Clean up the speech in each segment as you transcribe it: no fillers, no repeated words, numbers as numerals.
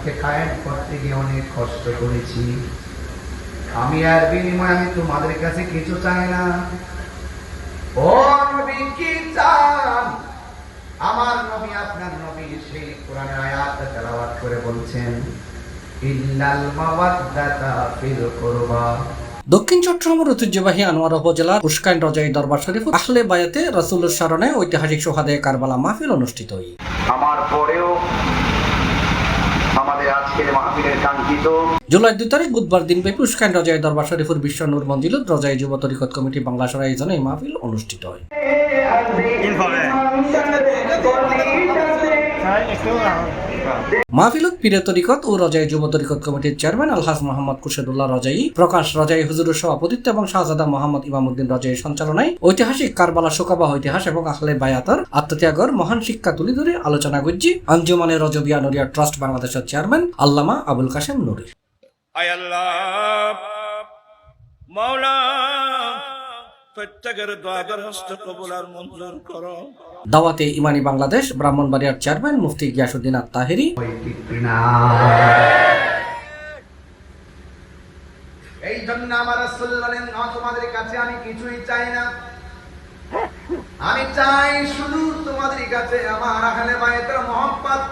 ইসলামকে কায়েম করতে গিয়ে অনেক কষ্ট করেছি। আমি আর বিনিময়ে আমি তোমাদের কাছে কিছু চাই না। ও নবী কি চান? আমার নবী আপনার নবী সেই কোরআনের আয়াত তেলাওয়াত করে বলছেন, ইল্লাল মাওয়াদ্দাতা ফিল কুরবা। দক্ষিণ চট্টগ্রামের ঐতিহ্যবাহী আনোয়ারা উপজেলার উস্কাইন রজাই দরবার শরীফ আহলে বায়াতে রাসূলুল্লাহর স্মরণে ঐতিহাসিক সোহাদে কারবালা মাহফিল অনুষ্ঠিত হয়। আমার পরেও আমাদের আজকের মাহফিলের কাঙ্ক্ষিত জুলাই 2 তারিখ বুধবার দিনব্যাপী উস্কাইন রজাই দরবার শরীফের বিশ্ব নূর মঞ্জিলত রজাই যুব তরিকত কমিটি বাংলা সরাই আয়োজনে এই মাহফিল অনুষ্ঠিত হয়। মাহফিলত পীরে তরিকত ও রজাই যুব তরিকত কমিটির চেয়ারম্যান আলহাজ মোহাম্মদ খুরশেদুল্লাহ রজাই, প্রকাশ রজাই হুজুরের সভাপতিত্বে এবং শাহজাদা মোহাম্মদ ইমামউদ্দিন রজাই সঞ্চালনায় ঐতিহাসিক কারবালা শোকাবাহ ইতিহাস এবং আহলে বায়াতের আত্মত্যাগের মহান শিক্ষা তুলে ধরে আলোচনা করছি আঞ্জুমানে রজবিয়া নূরিয়া ট্রাস্ট বাংলাদেশের চেয়ারম্যান আল্লামা আবুল কাশেম নুরি। আয় আল্লাহ মাওলা, প্রত্যেকের দোয়া দরখাস্ত কবুল আর মঞ্জুর করো। দাওয়াতে ইমানি বাংলাদেশ ব্রাহ্মণবাড়িয়ার চেয়ারম্যান মুফতি গিয়াসউদ্দিন আত-তাহেরি। এই জন্য আমার রাসূল বলেন, তোমাদের কাছে আমি কিছুই চাই না, আমি চাই শুধু তোমাদের কাছে আমার আহলে বায়াতের মহব্বত।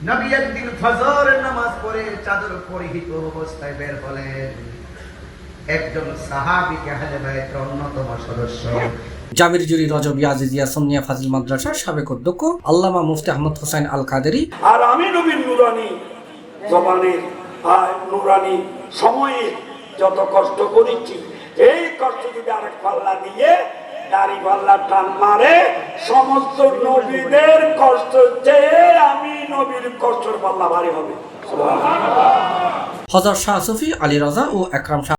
নবী একদিন ফজরের নামাজ পড়ে চাদর পরিহিত অবস্থায় বের হলেন। একজন সাহাবীকে আহলে বায়াতের অন্যতম সদস্য জামির জুরি রজবিয়া আজিজিয়া সুন্নিয়া ফাজিল মাদ্রাসার সাবেক অধ্যক্ষ আল্লামা মুফতি আহমদ হোসেন আল কাদেরি। আর আমি নবীর নুরানি জবানের নুরানি সময়ে যত কষ্ট করেছি, এই কষ্ট যদি আরেক পাল্লা দিয়ে দাড়ি পাল্লা টান মারে, সমস্ত নবীদের কষ্ট চেয়ে আমি নবীর কষ্টের পাল্লা ভারী হবে। হযরত শাহ সুফি আলী রাজা ও একরাম শাহ